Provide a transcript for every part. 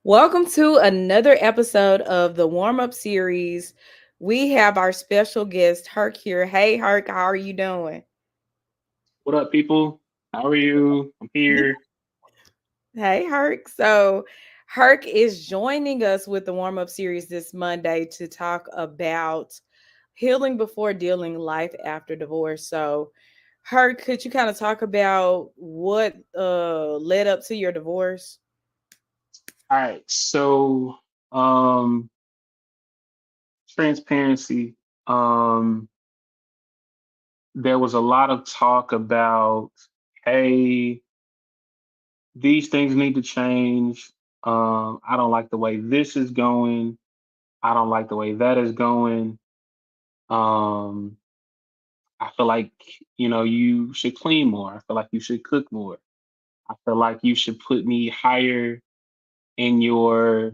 Welcome to another episode of the warm up series. We have our special guest, Herc, here. Hey, Herc, how are you doing? What up, people? How are you? I'm here. Hey, Herc. So, Herc is joining us with the warm up series this Monday to talk about healing before dealing life after divorce. So, Herc, could you kind of talk about what led up to your divorce? All right. Um, transparency. Um, there was a lot of talk about, hey, these things need to change. I don't like the way this is going. I don't like the way that is going. Um, I feel like, you should clean more. I feel like you should cook more. I feel like you should put me higher in your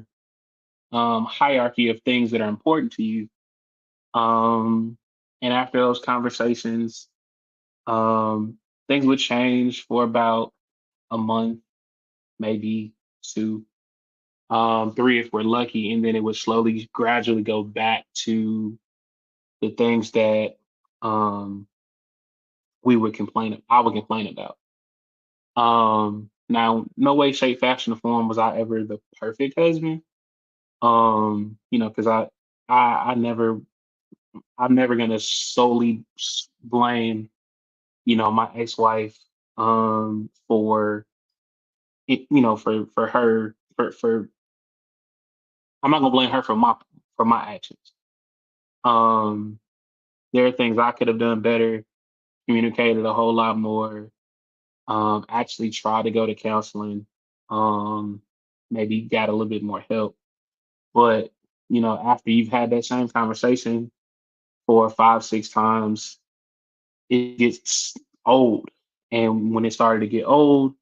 hierarchy of things that are important to you. Um, and after those conversations, um, things would change for about a month, maybe two, three if we're lucky, and then it would slowly, gradually go back to the things that um, I would complain about. Now, no way, shape, fashion, or form was I ever the perfect husband. Because I never I'm never gonna solely blame, my ex-wife for it, for her for I'm not gonna blame her for my actions. Um there are things I could have done better, communicated a whole lot more, actually tried to go to counseling, um, maybe got a little bit more help. But, after you've had that same conversation 4, 5, 6 times, it gets old. And when it started to get old,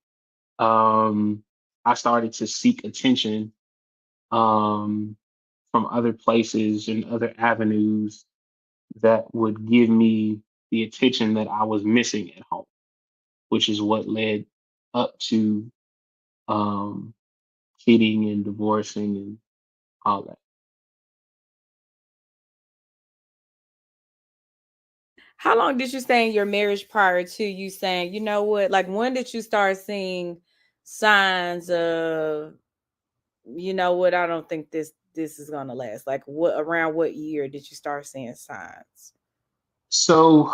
um, I started to seek attention um, from other places and other avenues that would give me the attention that I was missing at home, which is what led up to um, cheating and divorcing and all that. How long did you stay in your marriage prior to you saying, you know what, like when did you start seeing signs of, you know what, I don't think this is gonna last? Like what around what year did you start seeing signs? So,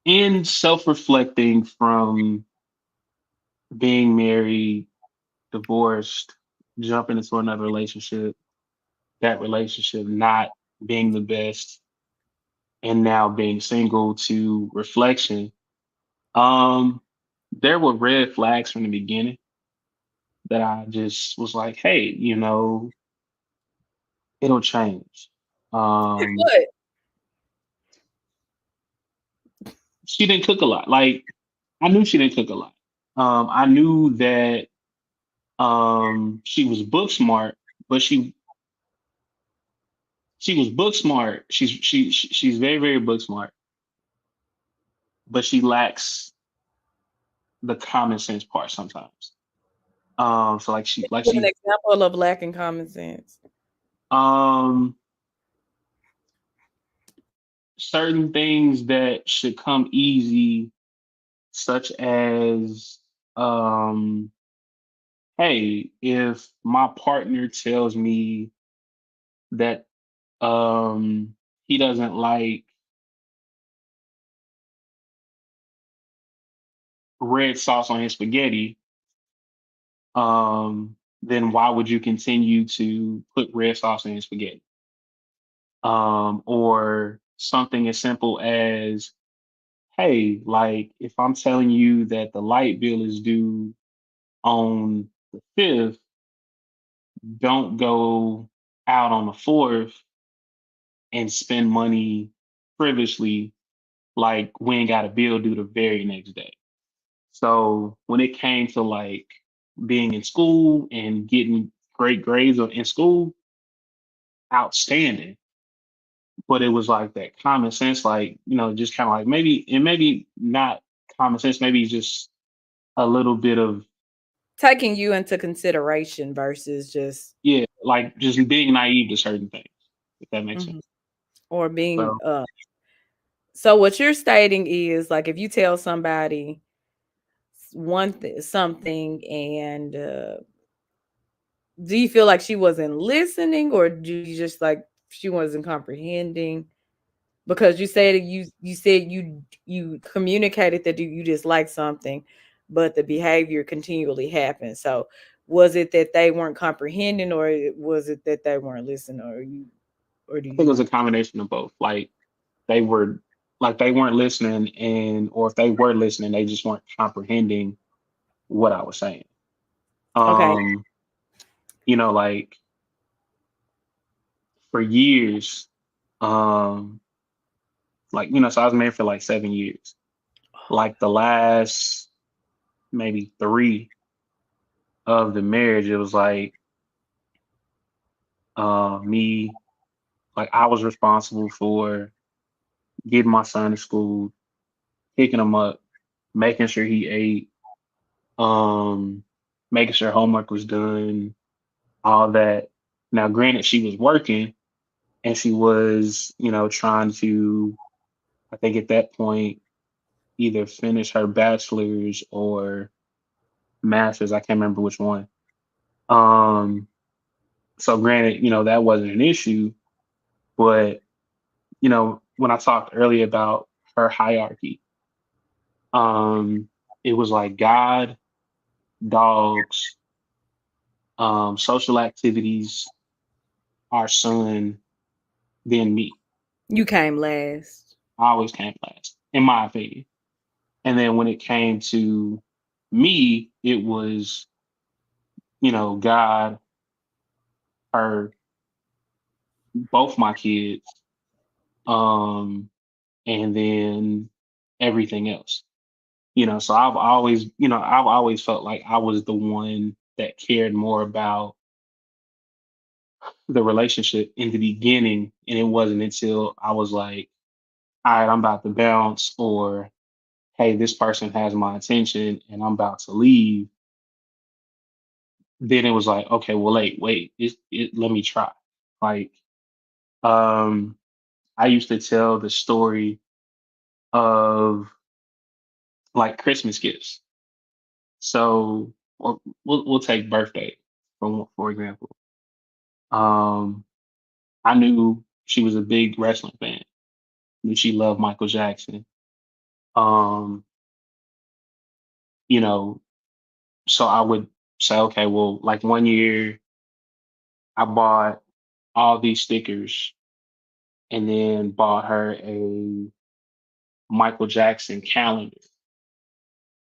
in self reflecting from being married, divorced, jumping into another relationship, that relationship not being the best, and now being single to reflection, um, there were red flags from the beginning that I just was like, hey, it'll change. Um, What? she didn't cook a lot. Like, I knew she didn't cook a lot. I knew that she was book smart, but she was book smart. She's very, very book smart, but she lacks the common sense part sometimes. So like Give an example of lacking common sense. um certain things that should come easy, such as hey, if my partner tells me that he doesn't like red sauce on his spaghetti, then why would you continue to put red sauce in his spaghetti? Or something as simple as, hey, like if I'm telling you that the light bill is due on the 5th, don't go out on the 4th and spend money frivolously like we ain't got a bill due the very next day. So when it came to like being in school and getting great grades in school, outstanding. But it was like that common sense, like, just kind of like maybe, and maybe not common sense, maybe just a little bit of taking you into consideration versus just Yeah, like just being naive to certain things, if that makes sense. mhm, or being So so what you're stating is like if you tell somebody something and do you feel like she wasn't listening or do you just like she wasn't comprehending? Because you said you said you communicated that you just like something, but the behavior continually happened. So was it that they weren't comprehending, or was it that they weren't listening, or do I you think it was a know? combination of both. Like they were they weren't listening, and or if they were listening, they just weren't comprehending what I was saying. Okay, Um, like for years, um, so I was married for like 7 years. Like the last maybe three of the marriage, it was like me, like I was responsible for getting my son to school, picking him up, making sure he ate, um, making sure homework was done, all that. Now, granted, she was working and she was, trying to, I think at that point, either finish her bachelor's or master's. I can't remember which one. Um, so granted, that wasn't an issue, but when I talked earlier about her hierarchy, um, it was like God, dogs, social activities, our son, then me. you came last. I always came last, in my opinion. And then when it came to me, it was, God, her, both my kids, um, and then everything else. So I've always felt like I was the one that cared more about the relationship in the beginning. And it wasn't until I was like, all right, I'm about to bounce, or hey, this person has my attention and I'm about to leave. Then it was like, okay, well, wait, let me try. Like, um, I used to tell the story of like Christmas gifts. So, we'll take birthday for example. Um, I knew she was a big wrestling fan. Knew she loved Michael Jackson. Um, you know, so I would say, okay, well, like one year I bought all these stickers and then bought her a Michael Jackson calendar,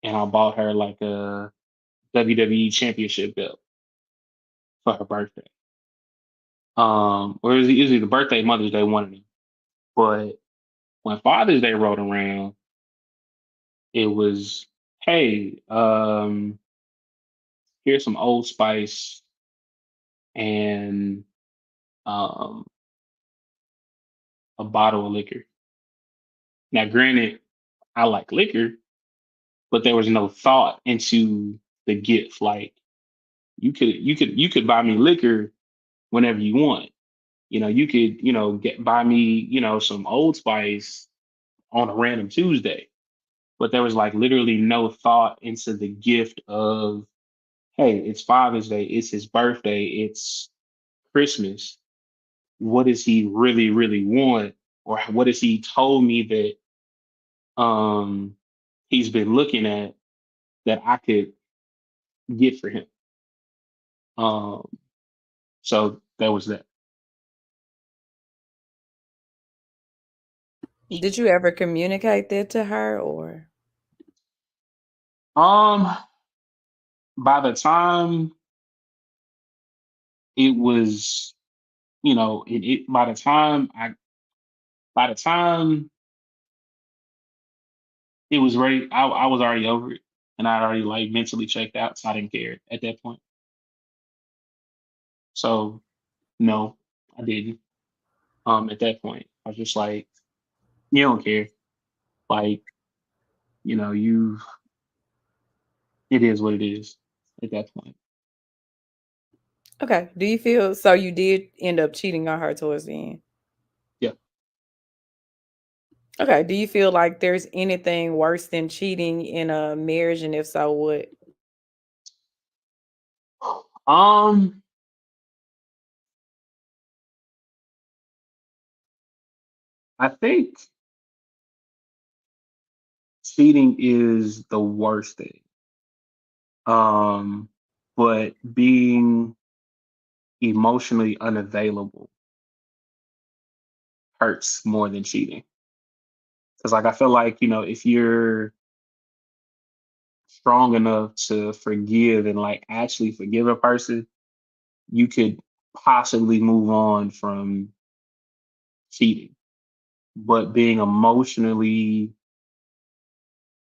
and I bought her like a WWE championship belt for her birthday. Or it was either birthday, Mother's Day, one of them. But when Father's Day rolled around, it was, hey, here's some Old Spice and um, a bottle of liquor. Now, granted, I like liquor, but there was no thought into the gift. Like you could buy me liquor whenever you want. You could get buy me some Old Spice on a random Tuesday, but there was like literally no thought into the gift of, hey, it's Father's Day, it's his birthday, it's Christmas. What does he really really want, or what has he told me that he's been looking at that I could get for him? Um, so there was that. Did you ever communicate that to her or Um, by the time it was, by the time by the time it was ready, I was already over it, and I'd already like mentally checked out, so I didn't care at that point. So no, I didn't. At that point, I was just like, you don't care. Like, you, it is what it is. at that point. Okay. Do you feel so you did end up cheating on her towards the end? Yeah. Okay. Do you feel like there's anything worse than cheating in a marriage, and if so, what? Um, I think cheating is the worst thing. Um, but being emotionally unavailable hurts more than cheating. Because like I feel like, if you're strong enough to forgive and like actually forgive a person, you could possibly move on from cheating. But being emotionally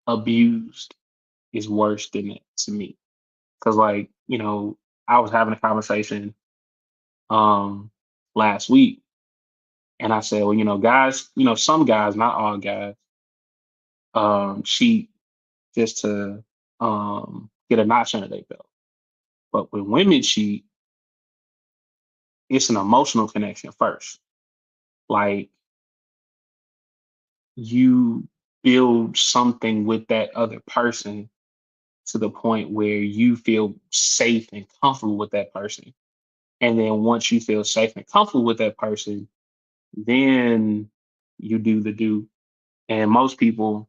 abused is worse than it to me. Cause like, I was having a conversation um last week and I said, well, guys, some guys, not all guys, cheat just to get a notch under their belt. But when women cheat, it's an emotional connection first. Like you build something with that other person to the point where you feel safe and comfortable with that person. And then once you feel safe and comfortable with that person, then you do the do. And most people,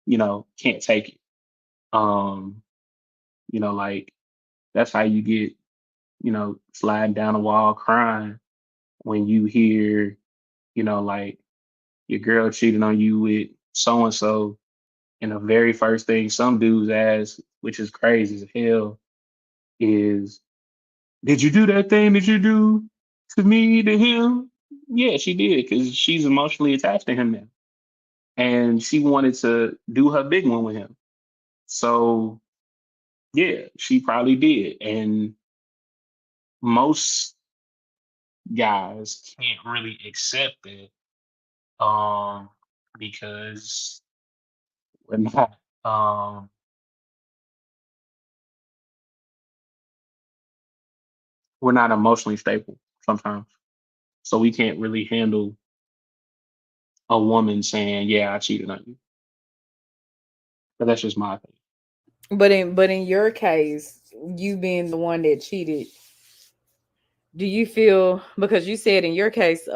can't take it. Um, like that's how you get, sliding down the wall crying when you hear, like your girl cheating on you with so and so. And the very first thing some dudes ask, which is crazy as hell, is, did you do that thing that you do to me, to him? Yeah, she did, because she's emotionally attached to him now. And she wanted to do her big one with him. So, yeah, she probably did. And most guys can't really accept it because we're not um, we're not emotionally stable sometimes. So we can't really handle a woman saying, "Yeah, I cheated on you." But that's just my opinion. But in your case, you being the one that cheated, do you feel because you said in your case,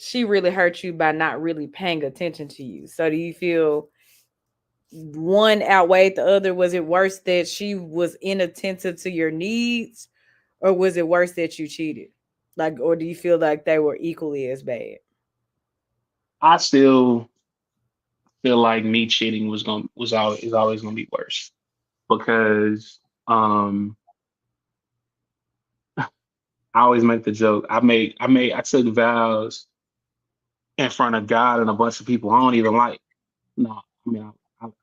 she really hurt you by not really paying attention to you. So do you feel one outweighed the other? Was it worse that she was inattentive to your needs, or was it worse that you cheated? Like, or do you feel like they were equally as bad? I still feel like me cheating was always gonna be worse because I always make the joke. I took vows in front of God and a bunch of people I don't even like. No, I mean I like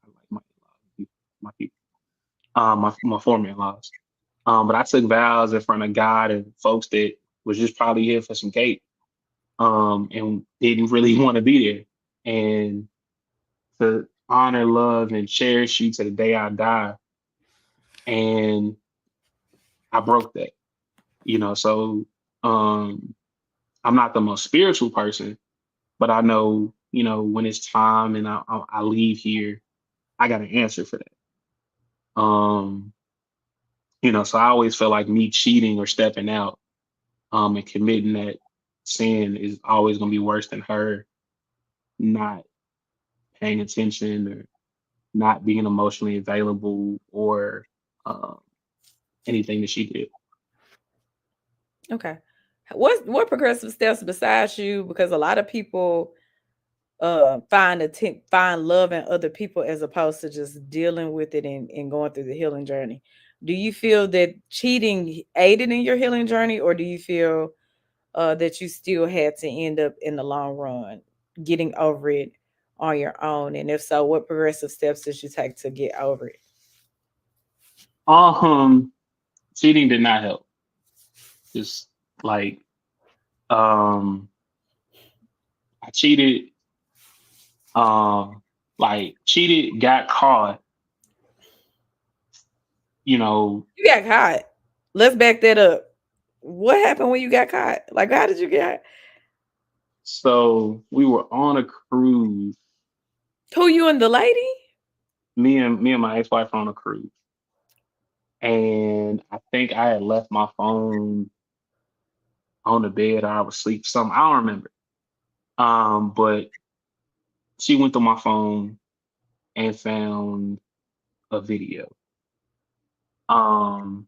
my people, my former in-laws. But I took vows in front of God and folks that was just probably here for some cake, and didn't really want to be there. And to honor, love, and cherish you to the day I die. And I broke that, So um, I'm not the most spiritual person, but I know, when it's time and I leave here, I got an answer for that. Um, so I always feel like me cheating or stepping out, and committing that sin is always going to be worse than her not paying attention or not being emotionally available or um, anything that she did. Okay. What progressive steps besides you? Because a lot of people find love in other people as opposed to just dealing with it and going through the healing journey. Do you feel that cheating aided in your healing journey, or do you feel that you still had to end up in the long run getting over it on your own? And if so, what progressive steps did you take to get over it? Um, Cheating did not help. Just like I cheated, um, cheated, got caught, you know, You got caught. Let's back that up. What happened when you got caught? Like, how did you get? so we were on a cruise. Who you and the lady? Me and my ex-wife were on a cruise, and I think I had left my phone on the bed or I was asleep. Some I don't remember. But she went through my phone and found a video. Um,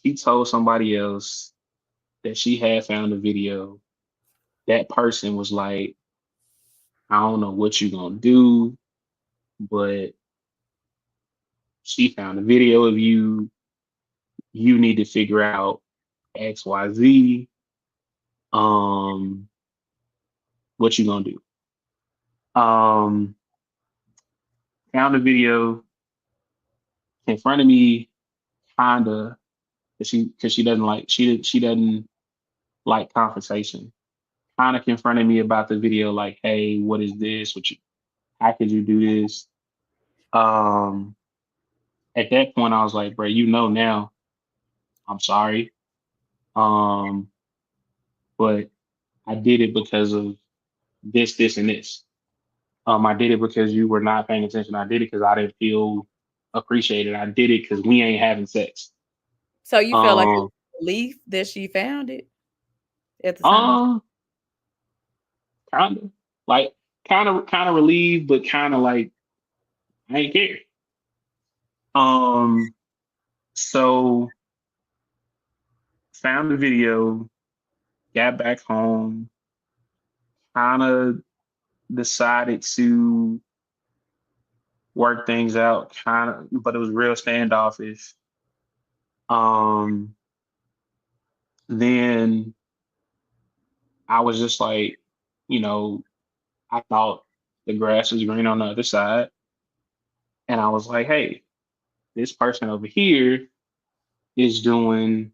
she told somebody else that she had found a video. That person was like, I don't know what you gonna do, but she found a video of you. You need to figure out XYZ. Um, what you gonna do? Um, found a video, confronted me kinda because she doesn't like she doesn't like confrontation. Kind of confronted me about the video, like, hey, what is this? What you how could you do this? Um, at that point I was like, bro, you know now, I'm sorry. Um, but I did it because of this, and this. I did it because you were not paying attention. I did it because I didn't feel appreciated. I did it because we ain't having sex. So you felt like it Um, was relief that she found it at the time. uh, kind of like kind of relieved, but kind of like I ain't care. Um, so found the video, got back home, kind of decided to work things out, kind of, but it was real standoffish. Um, then I was just like, you know, I thought the grass was green on the other side. And I was like, hey, this person over here is doing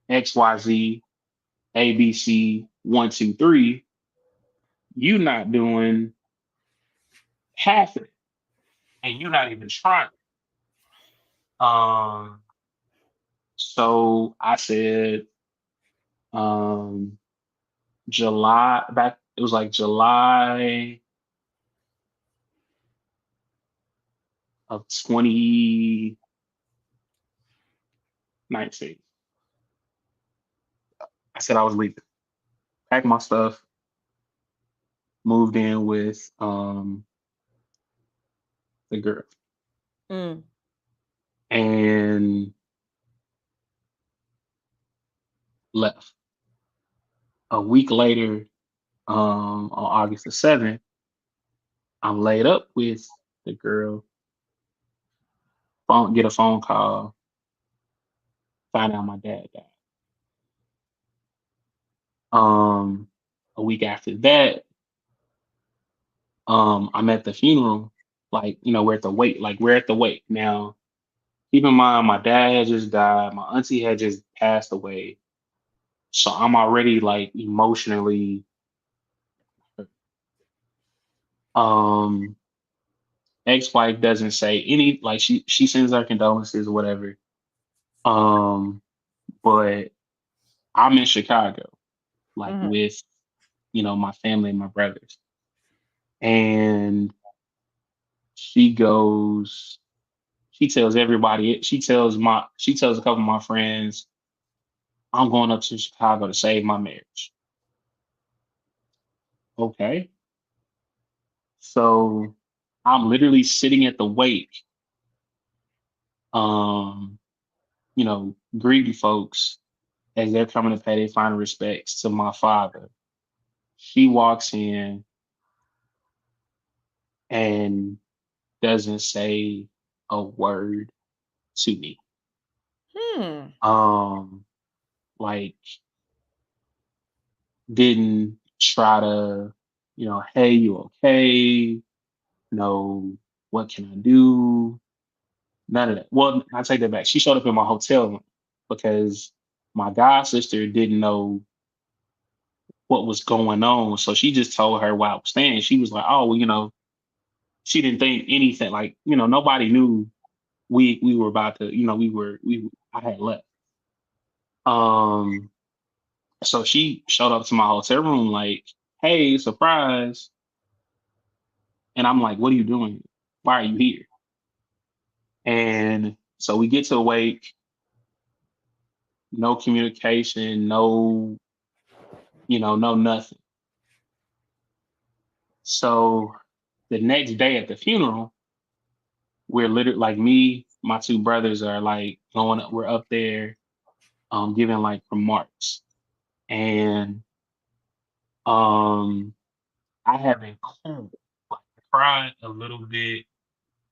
XYZ, ABC, one, two, three. You not doing half of it. And you're not even trying. Um, so I said, um, July, back, it was like July of 2019. I said I was leaving, packed my stuff, moved in with the girl, Mm. and left. A week later, on August the 7th, I'm laid up with the girl, get a phone call, find out my dad died. Um, a week after that, I'm at the funeral, like, we're at the wake, like we're at the wake. Now, keep in mind, my dad had just died, my auntie had just passed away. So I'm already like emotionally um ex-wife doesn't say any, like she sends her condolences or whatever. Um, but I'm in Chicago, like Mhm. with, my family and my brothers. And she goes, she tells everybody, she tells a couple of my friends, I'm going up to Chicago to save my marriage. Okay. So I'm literally sitting at the wake, um, greeting folks as they're coming to pay their final respects to my father. She walks in and doesn't say a word to me. Hmm. Um, like didn't try to, hey, you okay? No, what can I do? None of that. Well, I take that back. She showed up in my hotel room because my god sister didn't know what was going on. So she just told her while I was staying. She was like, oh, well, she didn't think anything, like, nobody knew we were about to, I had left. Um, so she showed up to my hotel room like, "Hey, surprise!" And I'm like, "What are you doing? Why are you here?" And so we get to the wake, no communication, no, no nothing. So the next day at the funeral, we're literally like me, my two brothers are like going up, we're up there, giving like remarks. And um I have been cool. Like, I cried a little bit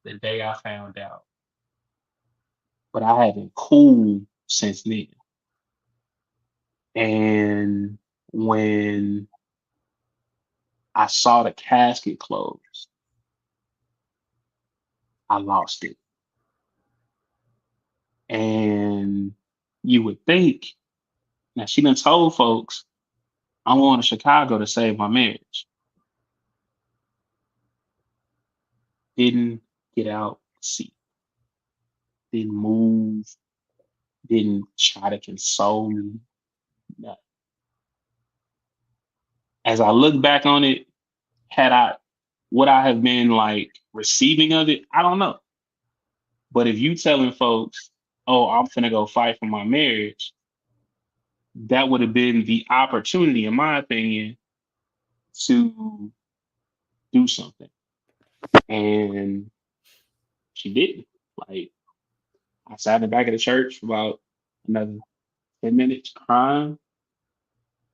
the day I found out, but I have been cool since then. And when I saw the casket close, I lost it. And you would think, now she done told folks I'm going to Chicago to save my marriage. Didn't get out, see, didn't move, didn't try to console me. No. As I look back on it, had I would I have been like receiving of it? I don't know. But if you telling folks, "Oh, I'm finna go fight for my marriage," that would have been the opportunity, in my opinion, to do something. And she didn't. Like, I sat in the back of the church for about another 10 minutes crying.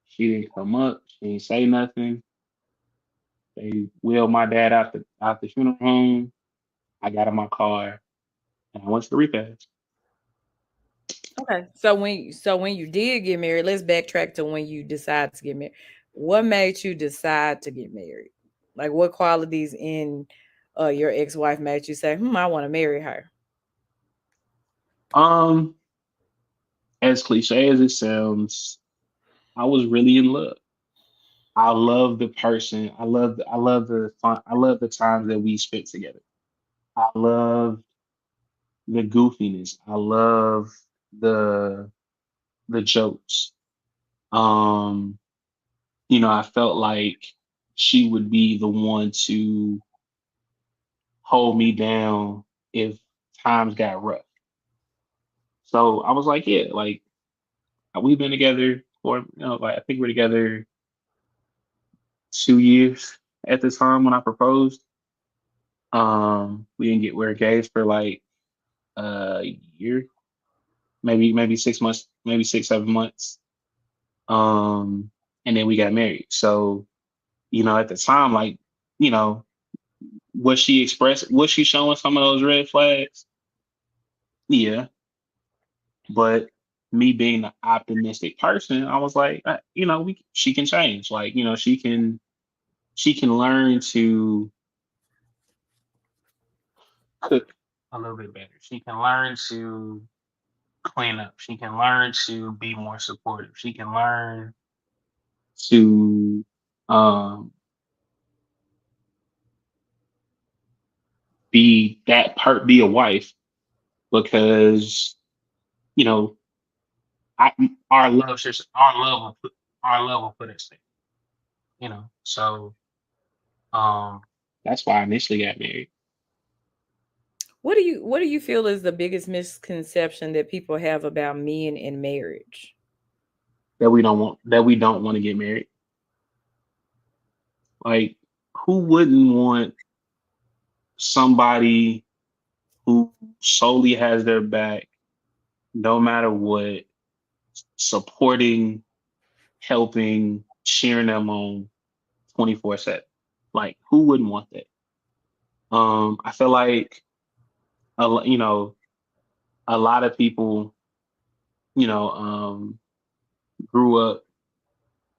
She didn't come up. She didn't say nothing. They wheeled my dad out the funeral home. I got in my car and I went to the repast. Okay. So when you did get married, let's backtrack to when you decided to get married. What made you decide to get married? Like what qualities in your ex-wife made you say, I want to marry her? Um, as cliche as it sounds, I was really in love. I love the person. I love the fun. I love the times that we spent together. I love the goofiness. I love the the jokes. Um, I felt like she would be the one to hold me down if times got rough. So I was like, yeah, like we've been together for, like I think we're together 2 years at the time when I proposed. We didn't get we're engaged for like a year, maybe 6 months, maybe 6, 7 months. Um, and then we got married. So, at the time, like, you know, was she showing some of those red flags? Yeah. But me being the optimistic person, I was like, she can change. Like, she can learn to cook a little bit better. She can learn to clean up. She can learn to be more supportive. She can learn to um, be a wife because you know I, our love will put us there. So um, that's why I initially got married. What do you feel is the biggest misconception that people have about men in marriage? That we don't want to get married. Like, who wouldn't want somebody who solely has their back, no matter what, supporting, helping, cheering them on 24/7? Like, who wouldn't want that? I feel like you know a lot of people, you know, grew up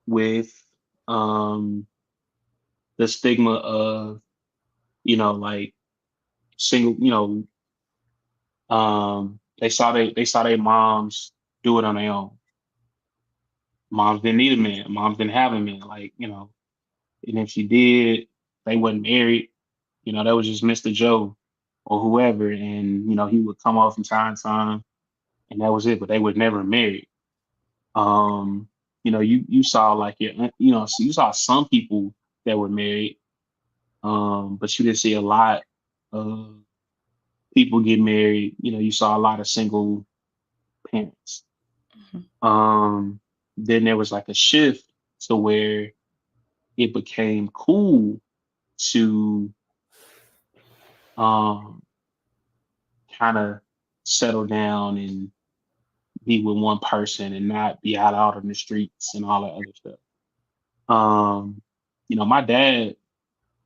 with um, the stigma of, like single, they saw their moms do it on their own. Moms didn't need a man. Moms didn't have a man. Like, and if she did, they wasn't married. That was just Mr. Joe. or whoever, and he would come off from time to time, and that was it. But they were never married. Um, you saw like so you saw some people that were married, but you didn't see a lot of people get married. You saw a lot of single parents. Mhm. Um, then there was like a shift to where it became cool to um kind of settle down and be with one person and not be out in the streets and all that other stuff. Um, my dad,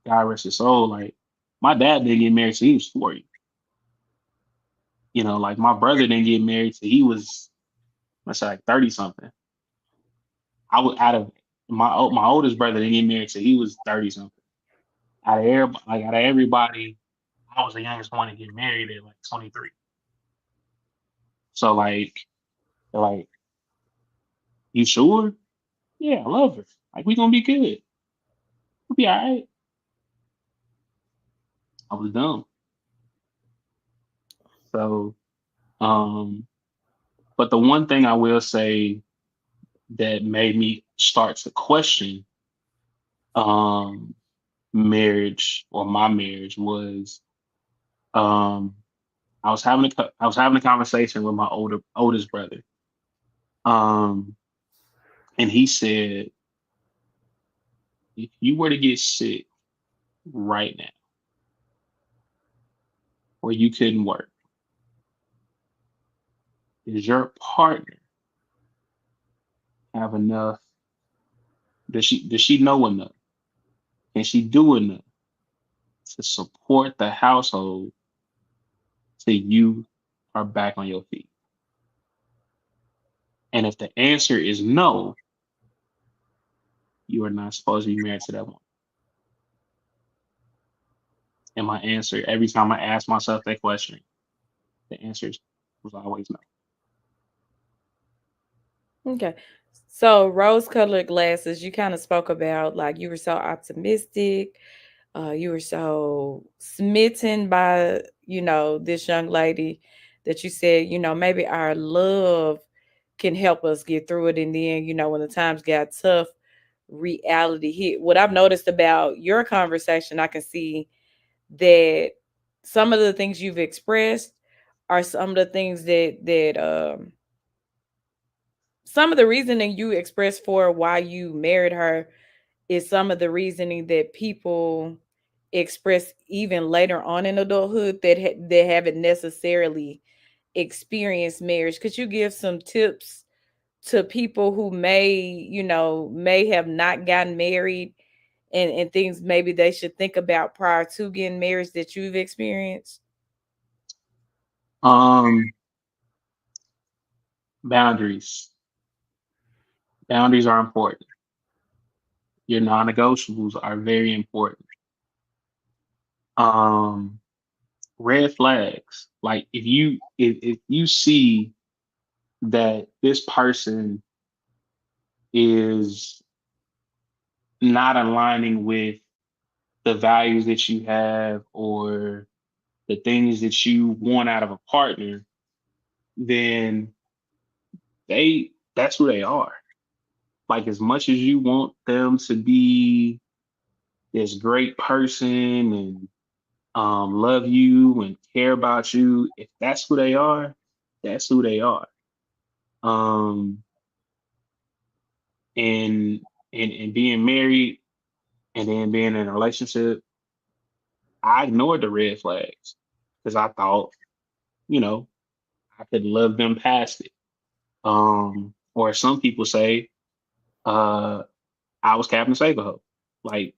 God rest his soul, like my dad didn't get married till he was 40. Like my brother didn't get married till he was, let's say, like 30 something. I was out of my oldest brother didn't get married till he was 30 something. Out of everybody, I was the youngest one to get married at like 23. So like, they're like, you sure? Yeah, I love her. Like we gonna be good. We'll be all right. I was dumb. So, um, but the one thing I will say that made me start to question um marriage or my marriage was um I was having a conversation with my oldest brother. Um, and he said, if you were to get sick right now, or you couldn't work, does your partner have enough? Does she know enough? Can she do enough to support the household till you are back on your feet? And if the answer is no, you are not supposed to be married to that woman. And my answer, every time I ask myself that question, the was always no. Okay. So rose-colored glasses, you kind of spoke about like you were so optimistic, you were so smitten by, this young lady that you said, maybe our love can help us get through it. And then, when the times got tough, reality hit. What I've noticed about your conversation, I can see that some of the things you've expressed are some of the things that some of the reasoning you expressed for why you married her is some of the reasoning that people express even later on in adulthood that haven't necessarily experienced marriage. Could you give some tips to people who may have not gotten married, and things maybe they should think about prior to getting married that you've experienced? Um, boundaries. Boundaries are important. Your non-negotiables are very important. Um, red flags. Like if you see that this person is not aligning with the values that you have or the things that you want out of a partner, then that's who they are. Like as much as you want them to be this great person and love you and care about you, if that's who they are, that's who they are. Um, and being married and then being in a relationship, I ignored the red flags because I thought, you know, I could love them past it. Or some people say, uh, I was Captain Save a Hoe. Like,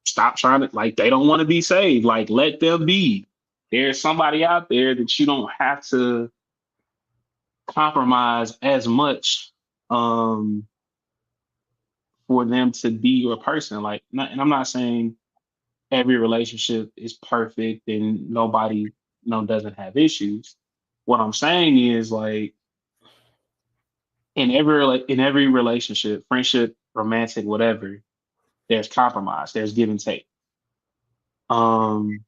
stop trying to, like, they don't want to be saved. Like, let them be. There's somebody out there that you don't have to compromise as much um, for them to be your person. Like, and I'm not saying every relationship is perfect and nobody doesn't have issues. What I'm saying is like in every relationship, friendship, romantic, whatever, there's compromise, there's give and take. Um,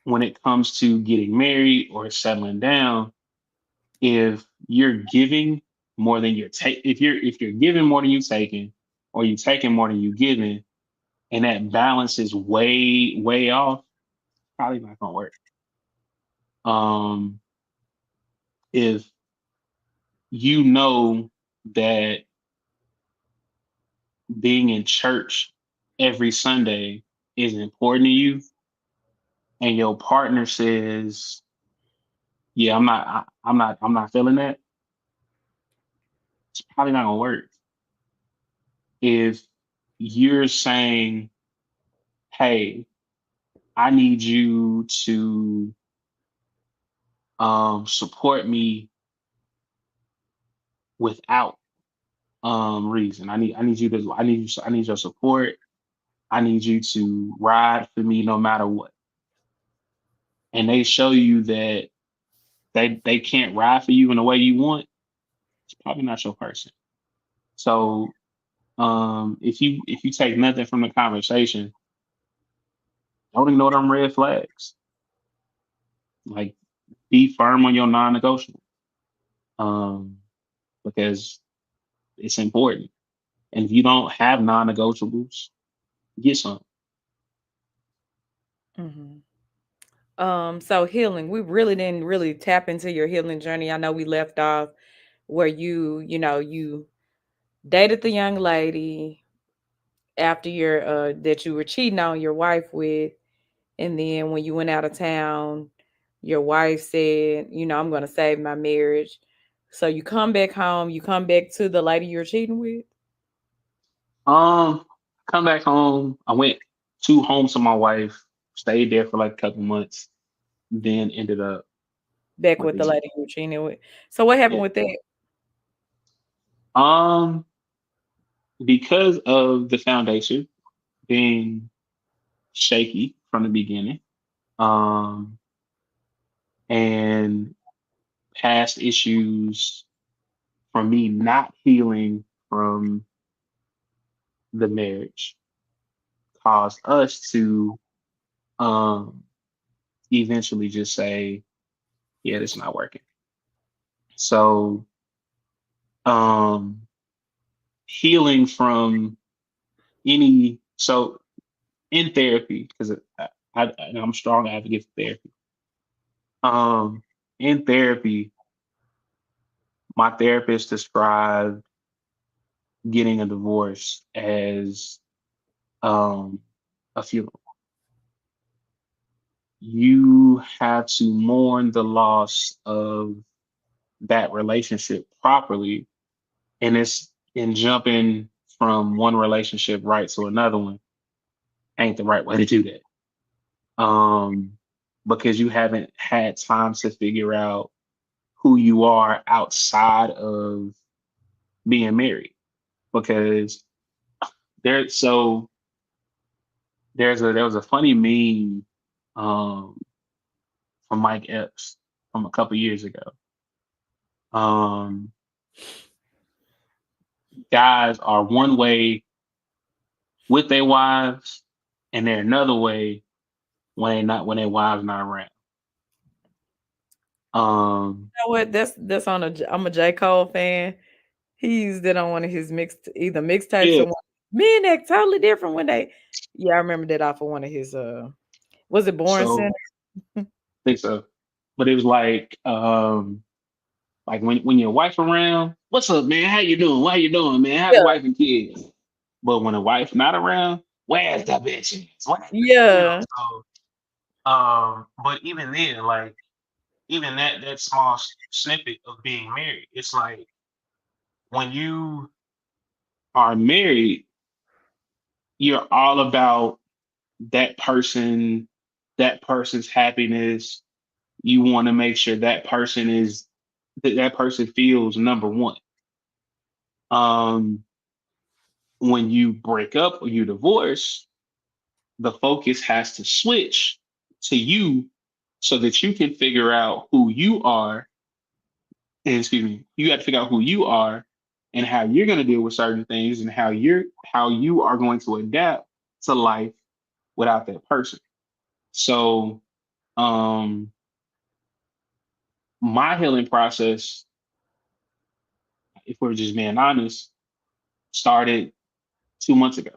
when it comes to getting married or settling down, if you're giving more than you're taking, if you're giving more than you're taking, or you taking more than you giving, and that balance is way off, probably not gonna work. Um, if you know that being in church every Sunday is important to you, and your partner says, "Yeah, I'm not feeling that," it's probably not gonna work. If you're saying, "Hey, I need you to support me without reason. I need your support. I need you to ride for me no matter what." And they show you that they can't ride for you in the way you want, it's probably not your person. So if you take nothing from the conversation, don't ignore them red flags. Like, be firm on your non-negotiable. Um, because it's important. And if you don't have non-negotiables, get some. Mhm. So healing, we really didn't really tap into your healing journey. I know we left off where you dated the young lady after your that you were cheating on your wife with, and then when you went out of town, your wife said, I'm gonna save my marriage. So you come back home, you come back to the lady you're cheating with, Um, come back home. I went two homes to my wife, stayed there for like a couple months, then ended up back with with the this. lady you were cheating with. So what happened Yeah. with that? Um, because of the foundation being shaky from the beginning, um, and past issues from me not healing from the marriage caused us to um eventually just say, yeah, this is not working. So um healing from any so in therapy, because I'm a strong advocate for therapy. um in therapy, my therapist described getting a divorce as um a funeral. You have to mourn the loss of that relationship properly, and it's in jumping from one relationship right to another one ain't the right way to do that. Because you haven't had time to figure out who you are outside of being married. Because there so there was a funny meme um from Mike Epps from a couple years ago. um Guys are one way with their wives, and they're another way when their wives not around. Um, You know what? That's on a. I'm a J Cole fan. He used it on one of his either mixtapes yeah. or one. Men act totally different when they. Yeah, I remember that off of one of his. Was it Born Center? So I think so, but it was like when your wife around, what's up, man? How you doing? How you doing, man? How's Yeah, the wife and kids? But when the wife not around, where's the bitch? yeah. But even then, like even that small snippet of being married, it's like when you are married, you're all about that person, that person's happiness. You want to make sure that person feels number one. Um, when you break up or you divorce, the focus has to switch to you so that you can figure out who you are. And excuse me, you got to figure out who you are and how you're going to deal with certain things, and how you are going to adapt to life without that person. So Um, my healing process, if we're just being honest, started 2 months ago.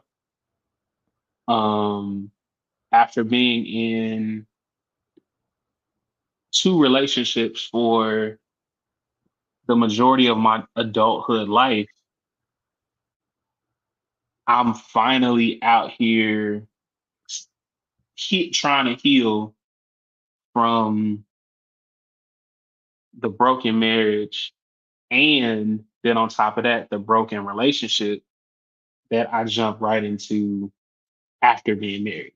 Um, after being in two relationships for the majority of my adulthood life, I'm finally out here trying to heal from the broken marriage, and then on top of that, the broken relationship that I jumped right into after being married.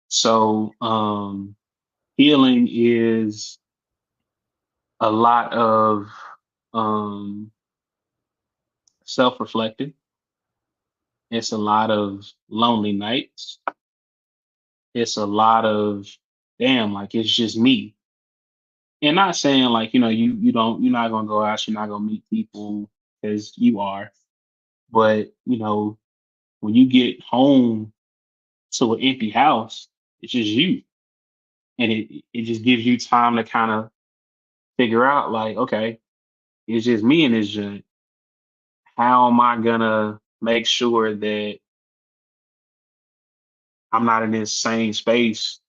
So healing is a lot of um, self-reflecting. It's a lot of lonely nights. It's a lot of damn, like it's just me. And not saying like you're not gonna go out, you're not gonna meet people because you are, but when you get home to an empty house, it's just you, and it just gives you time to kind of figure out like, okay, it's just me in this joint. How am I gonna make sure that I'm not in this same space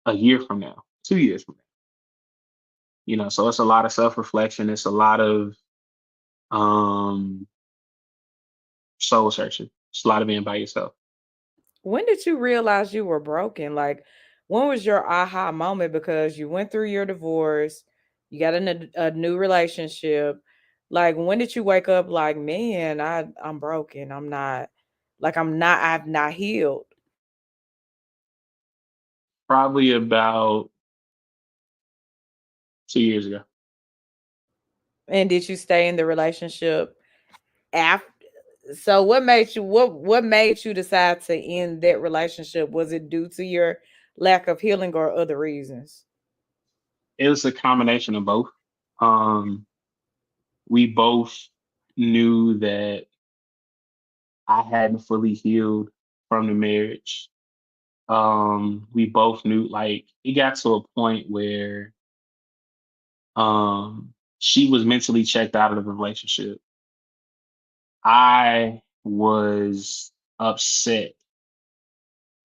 a year from now, 2 years from now? So it's a lot of self reflection. It's a lot of um soul searching. It's a lot of being by yourself. When did you realize you were broken? Like, when was your aha moment? Because you went through your divorce, you got in a new relationship. Like, when did you wake up like, man, I'm broken. I've not healed. Probably about 2 years ago. And did you stay in the relationship after? So what made you decide to end that relationship? Was it due to your lack of healing or other reasons? It was a combination of both. Um, we both knew that I hadn't fully healed from the marriage. We both knew like it got to a point where she was mentally checked out of the relationship. I was upset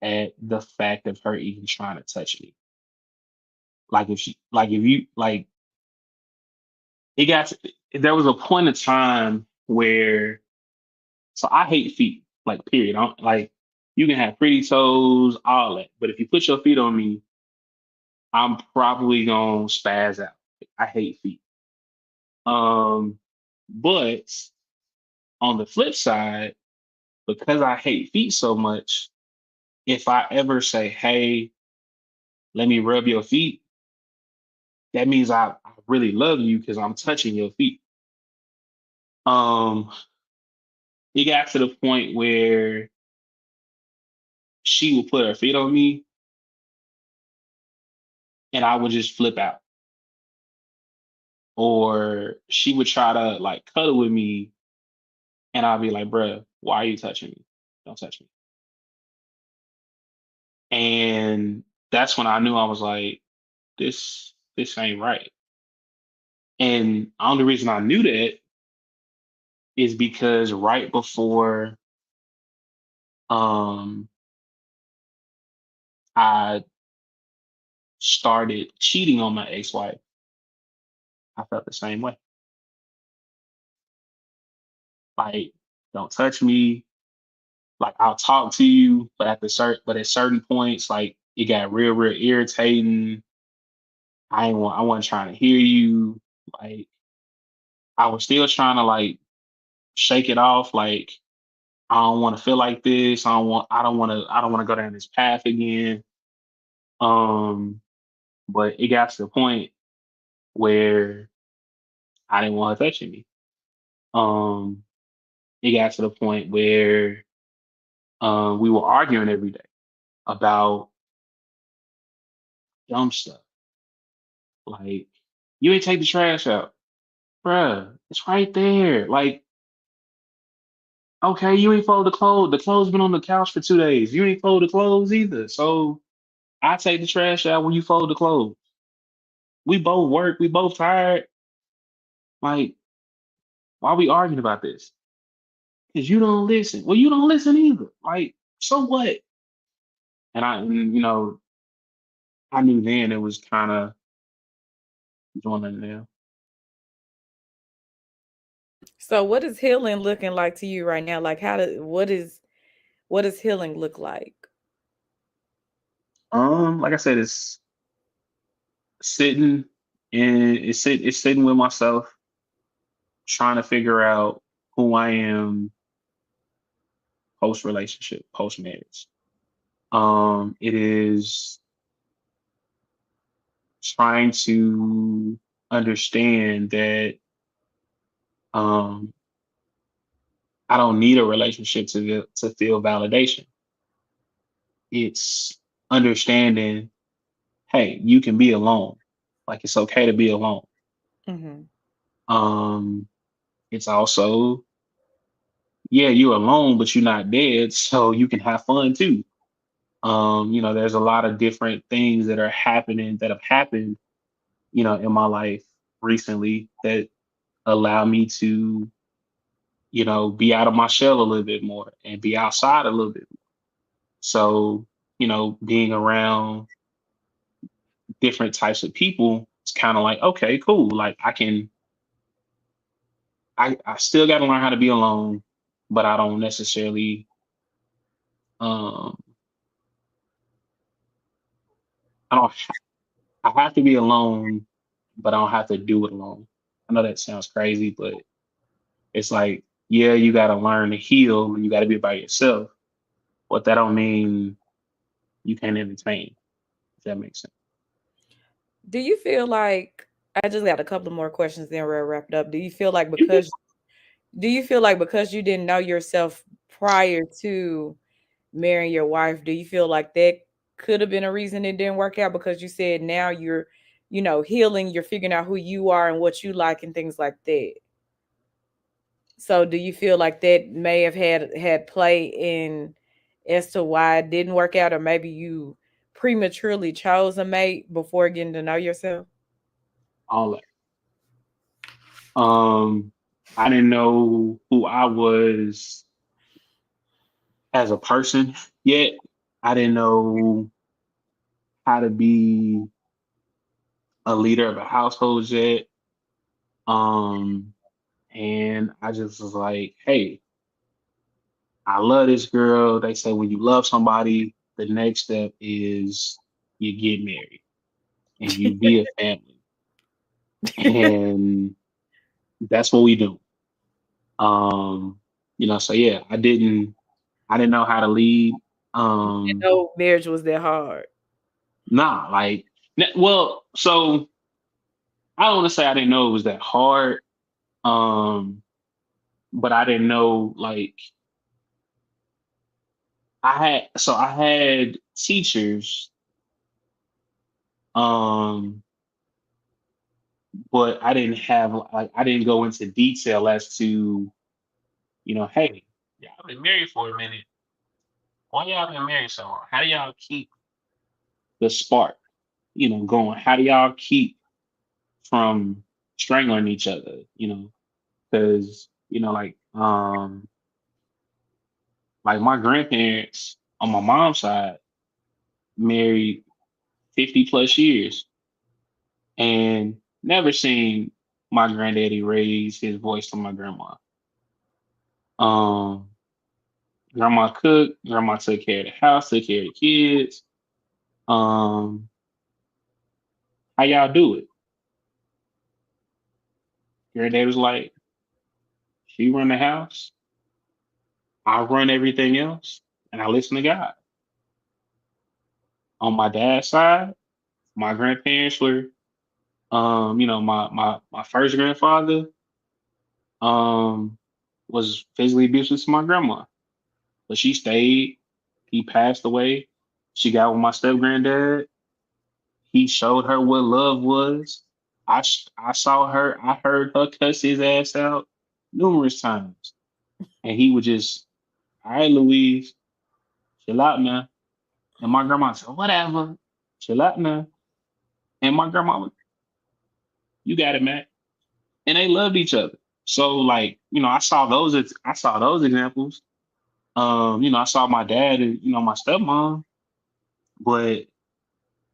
at the fact of her even trying to touch me. Like if you like it got to, there was a point of time where so I hate feet, like period. I don't like you can have pretty toes, all that. But if you put your feet on me, I'm probably gonna spaz out. I hate feet. Um, but on the flip side, because I hate feet so much, if I ever say, "Hey, let me rub your feet," that means I really love you because I'm touching your feet. Um, it got to the point where she would put her feet on me and I would just flip out. Or she would try to like cuddle with me and I'd be like, bruh, why are you touching me? Don't touch me. And that's when I knew I was like, this ain't right. And the only reason I knew that is because right before um I started cheating on my ex-wife, I felt the same way. Like, don't touch me. Like I'll talk to you, but at certain points, like it got real irritating. I wasn't trying to hear you. Like I was still trying to like shake it off. Like I don't want to feel like this. I don't want to go down this path again. Um, but it got to the point where I didn't want her touching me. Um, it got to the point where we were arguing every day about dumb stuff. Like, you ain't take the trash out. Bruh, it's right there. Like, okay, you ain't fold the clothes. The clothes been on the couch for 2 days. You ain't fold the clothes either. So I take the trash out when you fold the clothes. We both work. We both tired. Like, why are we arguing about this? Because you don't listen. Well, you don't listen either. Like, so what? And I knew then it was kind of joining there. So what is healing looking like to you right now? Like what does healing look like? Like I said, it's sitting and it's sitting with myself, trying to figure out who I am post relationship, post marriage. It is trying to understand that um I don't need a relationship to feel validation. It's understanding, hey, you can be alone. Like it's okay to be alone. Mhm. Um, it's also, yeah, you're alone, but you're not dead, so you can have fun too. There's a lot of different things that have happened, in my life recently that allow me to, be out of my shell a little bit more and be outside a little bit. So, being around different types of people, it's kind of like, okay, cool. Like I still got to learn how to be alone, but I don't necessarily, um, I don't, I have to be alone, but I don't have to do it alone. I know that sounds crazy, but it's like, yeah, you got to learn to heal and you got to be by yourself, but that don't mean you can't entertain, if that makes sense. Do you feel like I just got a couple of more questions then we'll wrap it up. You good? Do you feel like because you didn't know yourself prior to marrying your wife, do you feel like that could have been a reason it didn't work out because you said now you're, healing, you're figuring out who you are and what you like and things like that. So do you feel like that may have had play in as to why it didn't work out, or maybe you prematurely chose a mate before getting to know yourself? All that. Um, I didn't know who I was as a person yet. I didn't know how to be a leader of a household yet. Um, and I just was like, hey, I love this girl. They say when you love somebody, the next step is you get married and you be a family. And that's what we do. Um, so yeah, I didn't know how to lead. Didn't Um, know marriage was that hard. nah, like well, so I don't want to say I didn't know it was that hard. Um, but I didn't know like I had teachers, um, but I didn't go into detail as to, hey, y'all been married for a minute. Why y'all been married so long? How do y'all keep the spark, going? How do y'all keep from strangling each other? Because, like my grandparents on my mom's side married 50 plus years and never seen my granddaddy raise his voice to my grandma. Um, Grandma cooked, grandma took care of the house, took care of the kids. Um, how y'all do it? Granddad was like, she run the house, I run everything else, and I listen to God. On my dad's side, my grandparents were, my first grandfather, um, was physically abusive to my grandma, but she stayed. He passed away. She got with my step granddad. He showed her what love was. I saw her. I heard her cuss his ass out numerous times, and he would just, all right, Louise, chill out now. And my grandma said, whatever. chill out now. And my grandma, you got it, man. And they loved each other. So like, I saw those examples. I saw my dad and my stepmom, but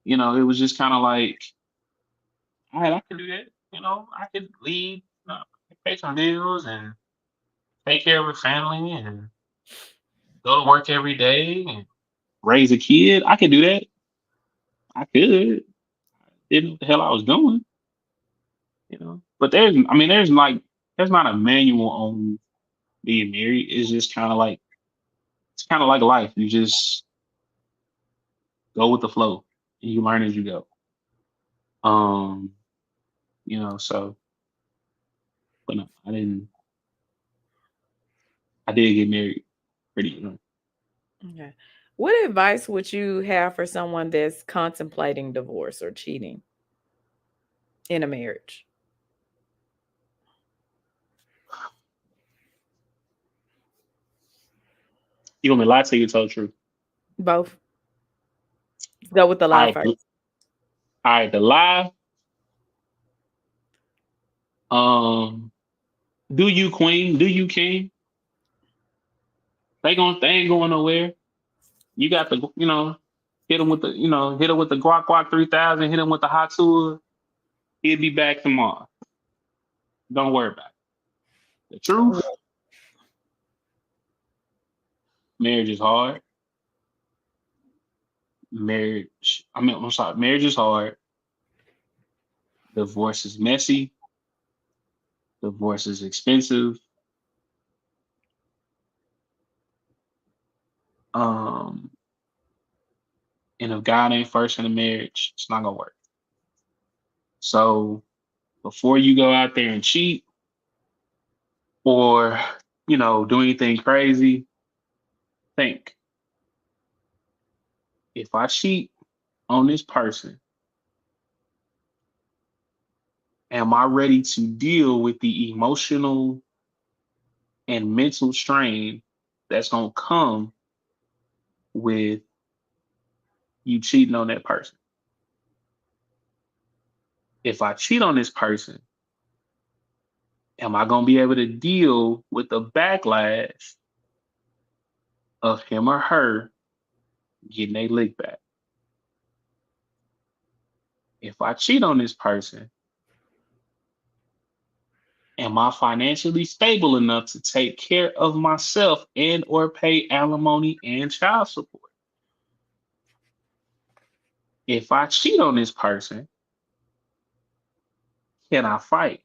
it was just kind of like, all right, I can do that. I could lead, pay some bills and take care of a family and go to work every day and raise a kid. I could do that. I could. Didn't know what the hell I was doing. But there's not a manual on being married. It's kind of like life. You just go with the flow and you learn as you go. Um, so but no, I did get married pretty young. Okay. What advice would you have for someone that's contemplating divorce or cheating in a marriage? You want me to lie to you, tell the truth. Both. Let's go with the All lie right, first. all right, the lie, um, do you queen, do you king? They ain't going nowhere. You got the hit him with the guac 3000, hit him with the hot tour. He'll be back tomorrow. Don't worry about it. The truth, marriage is hard. I'm sorry, marriage is hard. Divorce is messy. Divorce is expensive. Um, and if God ain't first in the marriage, it's not gonna work. So before you go out there and cheat or do anything crazy, think, if I cheat on this person, am I ready to deal with the emotional and mental strain that's gonna come with you cheating on that person? If I cheat on this person, am I gonna be able to deal with the backlash of him or her getting a lick back? If I cheat on this person, am I financially stable enough to take care of myself and or pay alimony and child support? If I cheat on this person, can I fight?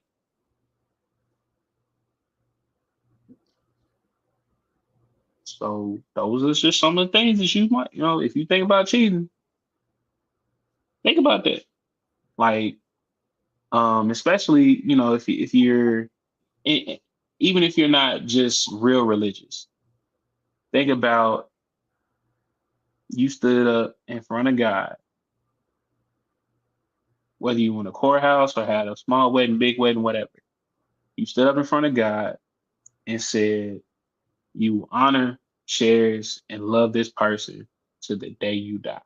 So those are just some of the things that you might, if you think about cheating, think about that. Like, especially, if you're e- even if you're not just real religious, think about you stood up in front of God, whether you were in a courthouse or had a small wedding, big wedding, whatever. You stood up in front of God and said you honor, cherish, and love this person to the day you die.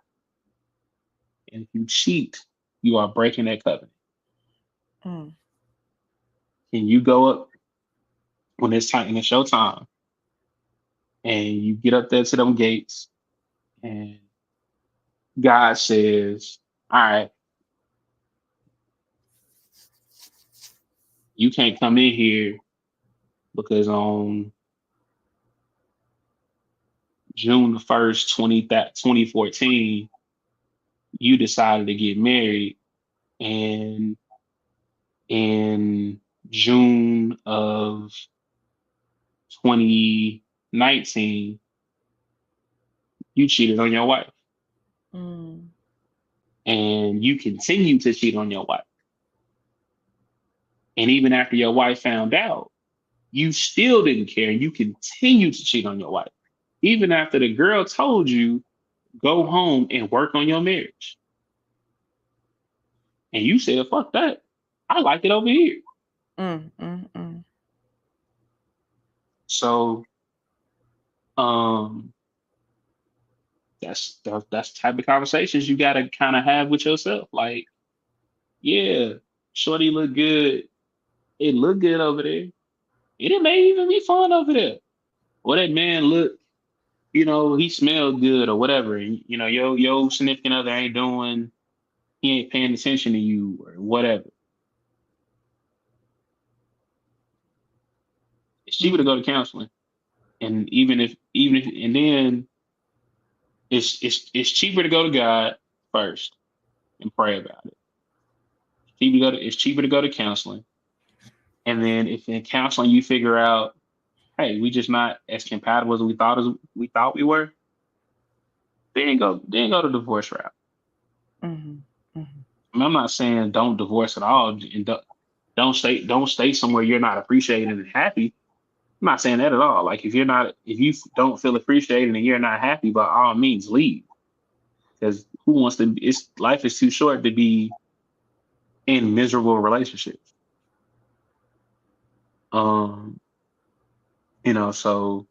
And if you cheat, you are breaking that covenant. Mm. And you go up when it's time and it's your time, and you get up there to them gates, and God says, "All right, you can't come in here because on June 1st, 2014, you decided to get married, and in June of 2019, you cheated on your wife, Mm. and you continue to cheat on your wife. And even after your wife found out, you still didn't care, and you continue to cheat on your wife, even after the girl told you go home and work on your marriage, and you said, "Fuck that, I like it over here." Mm. Mm. Mm. So, um, that's the type of conversations you gotta kind of have with yourself. Like, yeah, shorty look good. It look good over there. It may even be fun over there. Or that man look, he smelled good or whatever. And, your significant other ain't doing, he ain't paying attention to you or whatever. It's cheaper to Mhm. go to counseling. And and then it's cheaper to go to God first and pray about it. It's cheaper to go to counseling. And then if in counseling you figure out, hey, we just not as compatible as we thought we were, then go the divorce route. Mhm. Mhm. I mean, I'm not saying don't divorce at all and don't stay somewhere you're not appreciated and happy. I'm not saying that at all. Like if you don't feel appreciated and you're not happy, by all means leave. Because who wants to? It's life is too short to be in miserable relationships. Um, so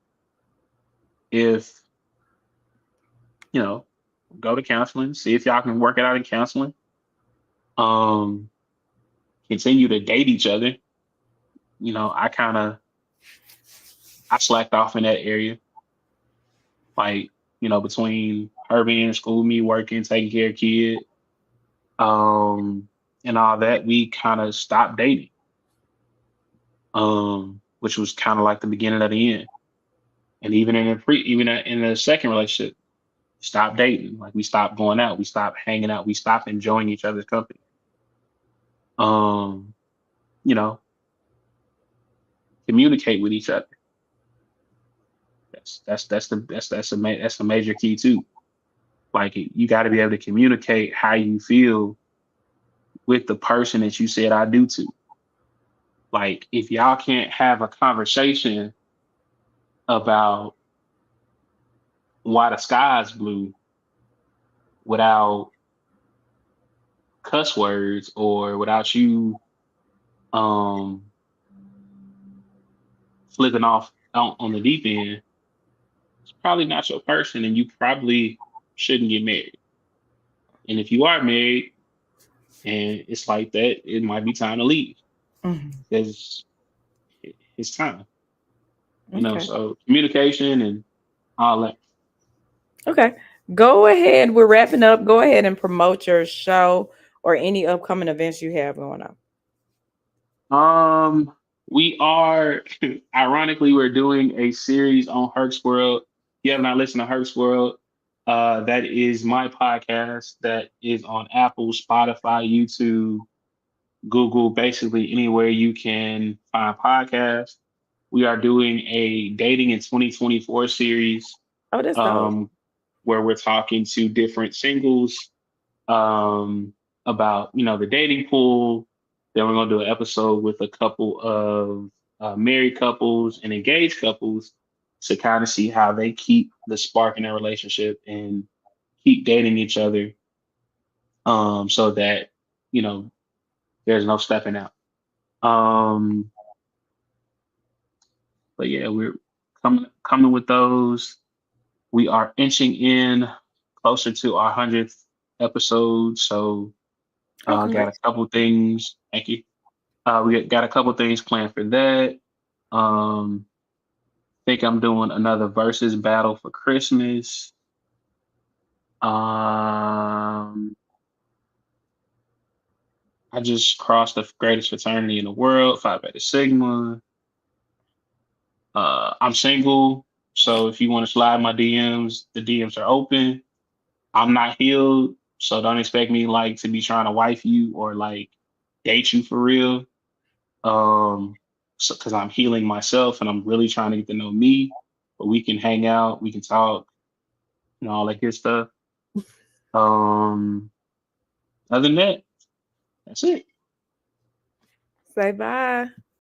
if you know, go to counseling, see if y'all can work it out in counseling. Um, Continue to date each other. I kind of I slacked off in that area, like between her being in school, me working, taking care of kid, um, and all that, we kind of stopped dating. Which was kind of like the beginning of the end. And even in the second relationship, stopped dating. Like we stopped going out, we stopped hanging out, we stopped enjoying each other's company. Um, you know, Communicate with each other. That's the major key too. Like you got to be able to communicate how you feel with the person that you said I do to. Like if y'all can't have a conversation about why the sky's blue without cuss words or without you um flipping off on the deep end, it's probably not your person, and you probably shouldn't get married. And if you are married and it's like that, it might be time to leave Mhm. because it's time. Okay. So communication and all that. Okay. Go ahead. We're wrapping up. Go ahead and promote your show or any upcoming events you have going on. We are ironically we're doing a series on Herc's World. If you have not listened to Herc's World, that is my podcast that is on Apple, Spotify, YouTube, Google, basically anywhere you can find podcasts. We are doing a dating in 2024 series, Oh, that's dope. um, where we're talking to different singles, um, about the dating pool. Then we're gonna do an episode with a couple of married couples and engaged couples to kind of see how they keep the spark in their relationship and keep dating each other, so that you know there's no stepping out. Um, but yeah, we're coming with those. We are inching in closer to our 100th episode, so Oh, got a congrats. couple things. Thank you. We got a couple things planned for that. Um, think I'm doing another versus battle for Christmas. Um, I just crossed the greatest fraternity in the world, Phi Beta Sigma. I'm single, so if you want to slide my DMs, the DMs are open. I'm not healed, so don't expect me like to be trying to wife you or like date you for real. So because I'm healing myself and I'm really trying to get to know me, but we can hang out, we can talk, all that good stuff. Um, Other than that, that's it. Say bye.